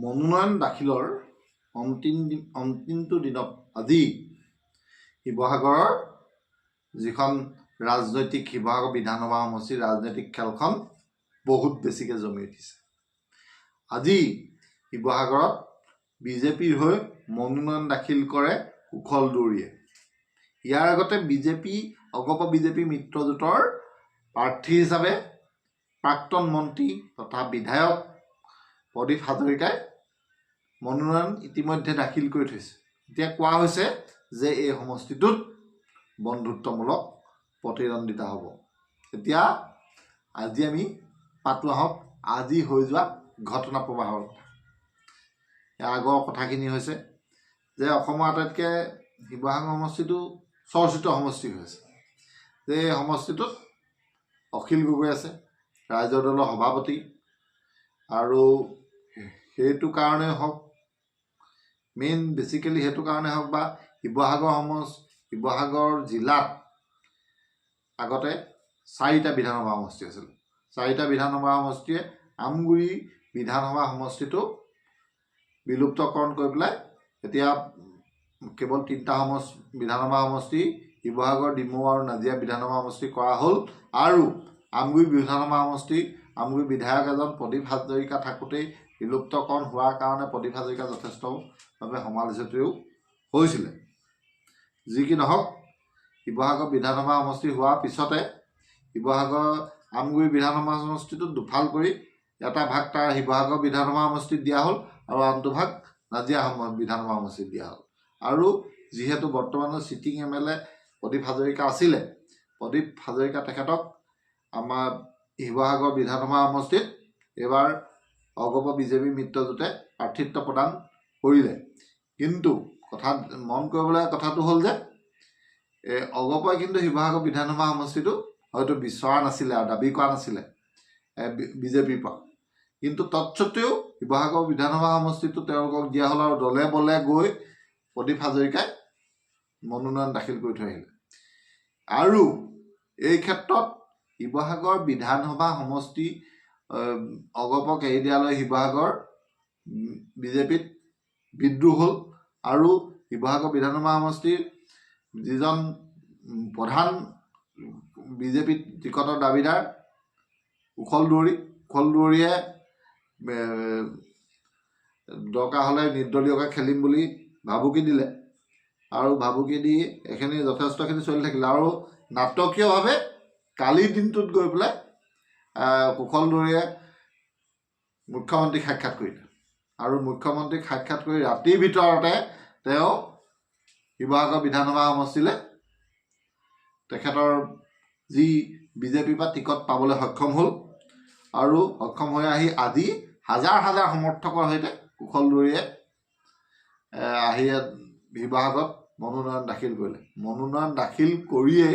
মনোনয়ন দাখিলৰ অন্তিমটো দিনত আজি শিৱসাগৰৰ যিখন ৰাজনৈতিক শিৱসাগৰ বিধানসভা সমষ্টিৰ ৰাজনৈতিক খেলখন বহুত বেছিকৈ জমি উঠিছে। আজি শিৱসাগৰত বিজেপিৰ হৈ মনোনয়ন দাখিল কৰে কুশল দুৱৰীয়ে। ইয়াৰ আগতে অগপ বিজেপি মিত্ৰজোঁটৰ প্ৰাৰ্থী হিচাপে প্ৰাক্তন মন্ত্ৰী তথা বিধায়ক প্ৰদীপ হাজৰিকাই মনোনয়ন ইতিমধ্যে দাখিল কৰি থৈছে। এতিয়া কোৱা হৈছে যে এই সমষ্টিটোত বন্ধুত্বমূলক প্ৰতিদ্বন্দ্বিতা হ'ব। এতিয়া আজি আমি পাতো আহক আজি হৈ যোৱা ঘটনা প্ৰবাহৰ কথা। আগৰ কথাখিনি হৈছে যে অসমৰ আটাইতকৈ শিৱসাগৰ সমষ্টিটো চৰ্চিত সমষ্টি হৈছে। যে এই সমষ্টিটোত অখিল গগৈ আছে, ৰাইজৰ দলৰ সভাপতি, আৰু সেইটো কাৰণে হওক বেছিকেলি সেইটো কাৰণে হওক বা শিৱসাগৰ জিলাত আগতে 4টা বিধানসভা সমষ্টি আছিল। 4টা বিধানসভা সমষ্টিয়ে আমগুৰি বিধানসভা সমষ্টিটো বিলুপ্তকৰণ কৰি পেলাই এতিয়া কেৱল 3টা বিধানসভা সমষ্টি শিৱসাগৰ, ডিমৌ আৰু নাজিৰা বিধানসভা সমষ্টি কৰা হ'ল। আৰু আমগুৰি বিধানসভা সমষ্টি আমগুৰি বিধায়ক এজন প্ৰদীপ হাজৰিকা থাকোঁতেই বিলুপ্তকৰণ হোৱাৰ কাৰণে প্ৰদীপ হাজৰিকা যথেষ্টভাৱে সমালোচিতও হৈছিলে। যি কি নহওক, শিৱসাগৰ বিধানসভা সমষ্টি হোৱাৰ পিছতে শিৱসাগৰ আমগুৰি বিধানসভা সমষ্টিটো দুফাল কৰি এটা ভাগ তাৰ শিৱসাগৰ বিধানসভা সমষ্টিত দিয়া হ'ল আৰু আনটো ভাগ নাজিৰা বিধানসভা সমষ্টিত দিয়া হ'ল। আৰু যিহেতু বৰ্তমানৰ চিটিং MLA প্ৰদীপ হাজৰিকা আছিলে, প্ৰদীপ হাজৰিকা তেখেতক আমাৰ শিৱসাগৰ বিধানসভা সমষ্টিত এইবাৰ অগপ বিজেপি মিত্ৰজোঁটে প্ৰাৰ্থিত্ব প্ৰদান কৰিলে। কিন্তু মন কৰিবলৈ কথাটো হ'ল যে অগপই কিন্তু শিৱসাগৰ বিধানসভা সমষ্টিটো হয়তো বিচৰা নাছিলে আৰু দাবী কৰা নাছিলে বিজেপিৰ পৰা। কিন্তু তৎসত্ত্বেও শিৱসাগৰ বিধানসভা সমষ্টিটো তেওঁলোকক দিয়া হ'ল আৰু দলে বলে গৈ প্ৰদীপ হাজৰিকাই মনোনয়ন দাখিল কৰি থৈ আহিলে। আৰু এই ক্ষেত্ৰত শিৱসাগৰ বিধানসভা সমষ্টি অগপক এৰি দিয়ালৈ শিৱসাগৰ বিজেপিত বিদ্ৰোহ হ'ল। আৰু শিৱসাগৰ বিধানসভা সমষ্টিৰ যিজন প্ৰধান বিজেপি টিকটৰ দাবীদাৰ কুশল দুৱৰীয়ে দৰকাৰ হ'লে নিৰ্দলীয়কৈ খেলিম বুলি ভাবুকি দিলে। আৰু ভাবুকি দি এইখিনি যথেষ্টখিনি চলি থাকিলে। আৰু নাটকীয়ভাৱে কালিৰ দিনটোত গৈ পেলাই কুশল দুৱৰীয়ে মুখ্যমন্ত্ৰীক সাক্ষাৎ কৰিলে। আৰু মুখ্যমন্ত্ৰীক সাক্ষাৎ কৰি ৰাতিৰ ভিতৰতে তেওঁ শিৱসাগৰ বিধানসভা সমষ্টিলৈ তেখেতৰ যি বিজেপিৰ পৰা টিকট পাবলৈ সক্ষম হ'ল। আৰু সক্ষম হৈ আহি আজি হাজাৰ হাজাৰ সমৰ্থকৰ সৈতে কুশল দুৱৰীয়ে আহি শিৱসাগৰত মনোনয়ন দাখিল কৰিলে। মনোনয়ন দাখিল কৰিয়ে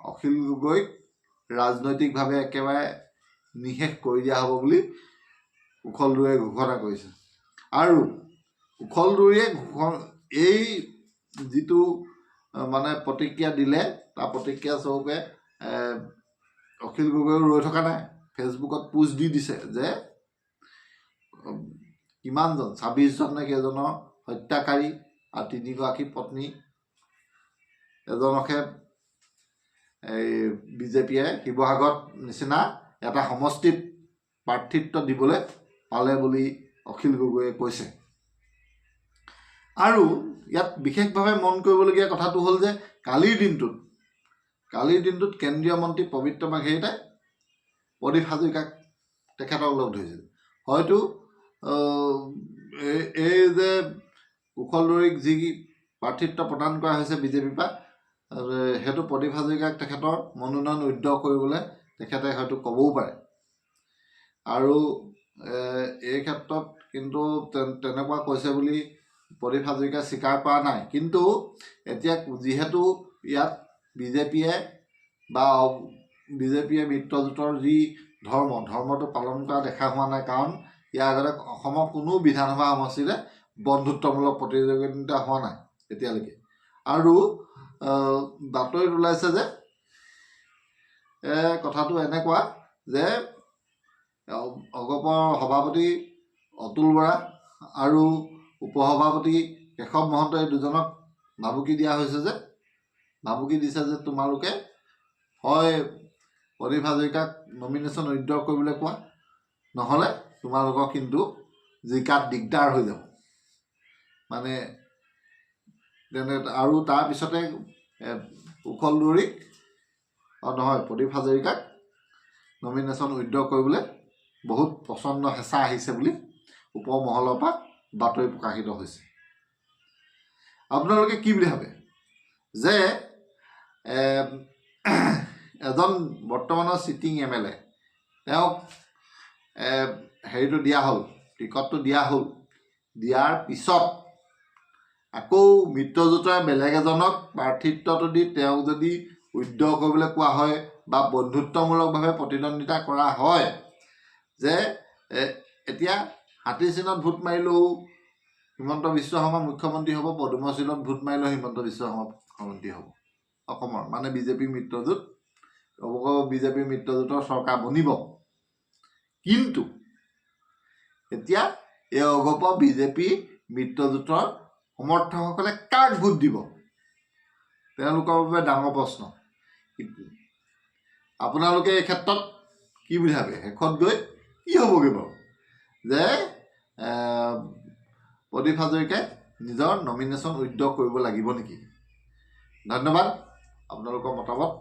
অখিল গগৈক ৰাজনৈতিকভাৱে একেবাৰে নিঃশেষ কৰি দিয়া হ'ব বুলি কুশল দুৱৰীয়ে ঘোষণা কৰিছে। আৰু কুশল দুৱৰীয়ে এই যিটো প্ৰতিক্ৰিয়া দিলে, তাৰ প্ৰতিক্ৰিয়া স্বৰূপে অখিল গগৈ ৰৈ থকা নাই, ফেচবুকত পোষ্ট দি দিছে যে কিমানজন 26জন নে কেইজনৰ হত্যাকাৰী আৰু 3গৰাকী পত্নী এজনকহে বিজেপিয়ে শিৱসাগৰত নিচিনা এটা সমষ্টিত প্ৰাৰ্থিত্ব দিবলৈ পালে বুলি অখিল গগৈয়ে কৈছে। আৰু ইয়াত বিশেষভাৱে মন কৰিবলগীয়া কথাটো হ'ল যে কালিৰ দিনটোত কেন্দ্ৰীয় মন্ত্ৰী পবিত্ৰ বাঘেৰিটাই প্ৰদীপ হাজৰিকাক তেখেতক লগ ধৰিছিল। হয়তো এই যে কুশল দুৱৰীক যি প্ৰাৰ্থিত্ব প্ৰদান কৰা হৈছে বিজেপিৰ পৰা, সেইটো প্ৰদীপ হাজৰিকাক তেখেতৰ মনোনয়ন উইথড্ৰ কৰিবলৈ তেখেতে হয়তো ক'বও পাৰে। আৰু এই ক্ষেত্ৰত কিন্তু তেনেকুৱা কৈছে বুলি প্ৰদীপ হাজৰিকাই স্বীকাৰ কৰা নাই। কিন্তু এতিয়া যিহেতু ইয়াত বিজেপিয়ে মিত্ৰজোঁটৰ যি ধৰ্মটো পালন কৰা দেখা হোৱা নাই। কাৰণ ইয়াৰ আগতে অসমৰ কোনো বিধানসভা সমষ্টিৰে বন্ধুত্বমূলক প্ৰতিযোগিতা হোৱা নাই এতিয়ালৈকে। আৰু বাতৰিত ওলাইছে যে কথাটো এনেকুৱা যে অগপৰ সভাপতি অতুল বৰা আৰু উপসভাপতি কেশৱ মহন্ত এই দুজনক ভাবুকি দিয়া হৈছে যে ভাবুকি দিছে যে তোমালোকে হয় প্ৰদীপ হাজৰিকাক নমিনেশ্যন উইথড্ৰ কৰিবলৈ কোৱা, নহ'লে তোমালোকৰ কিন্তু জিকাত দিগদাৰ হৈ যাব। মানে তেনে আৰু তাৰপিছতে উখল দুৱৰীক নহয় প্ৰদীপ হাজৰিকাক নমিনেশ্যন উইথড্ৰ কৰিবলৈ বহুত প্ৰচণ্ড হেঁচা আহিছে বুলি ওপৰ মহলৰ পৰা বাতৰি প্ৰকাশিত হৈছে। আপোনালোকে কি বুলি ভাবে যে এজন বৰ্তমানৰ চিটিং MLA তেওঁক হেৰিটো দিয়া হ'ল, টিকটটো দিয়া হ'ল, দিয়াৰ পিছত আকৌ মিত্ৰজোঁটে বেলেগ এজনক প্ৰাৰ্থিত্বটো দি তেওঁক যদি উইথড্ৰ কৰিবলৈ কোৱা হয় বা বন্ধুত্বমূলকভাৱে প্ৰতিদ্বন্দ্বিতা কৰা হয় যে এতিয়া হাতী চিনত ভোট মাৰিলেও হিমন্ত বিশ্ব শৰ্মা মুখ্যমন্ত্ৰী হ'ব, পদুম চিনত ভোট মাৰিলেও হিমন্ত বিশ্ব শৰ্মা মুখ্যমন্ত্ৰী হ'ব অসমৰ, মানে বিজেপি মিত্ৰজোঁট বিজেপি মিত্ৰজোঁটৰ চৰকাৰ বনিব। কিন্তু এতিয়া এই অগপ বিজেপি মিত্ৰজোঁটৰ সমৰ্থকসকলে কাক ভোট দিব তেওঁলোকৰ বাবে ডাঙৰ প্ৰশ্ন। আপোনালোকে এই ক্ষেত্ৰত কি বুলি ভাবে? শেষত গৈ কি হ'বগৈ বাৰু যে প্ৰদীপ হাজৰিকাই নিজৰ নমিনেশ্যন উইথড্ৰ কৰিব লাগিব নেকি? ধন্যবাদ। আপোনালোকৰ মতামত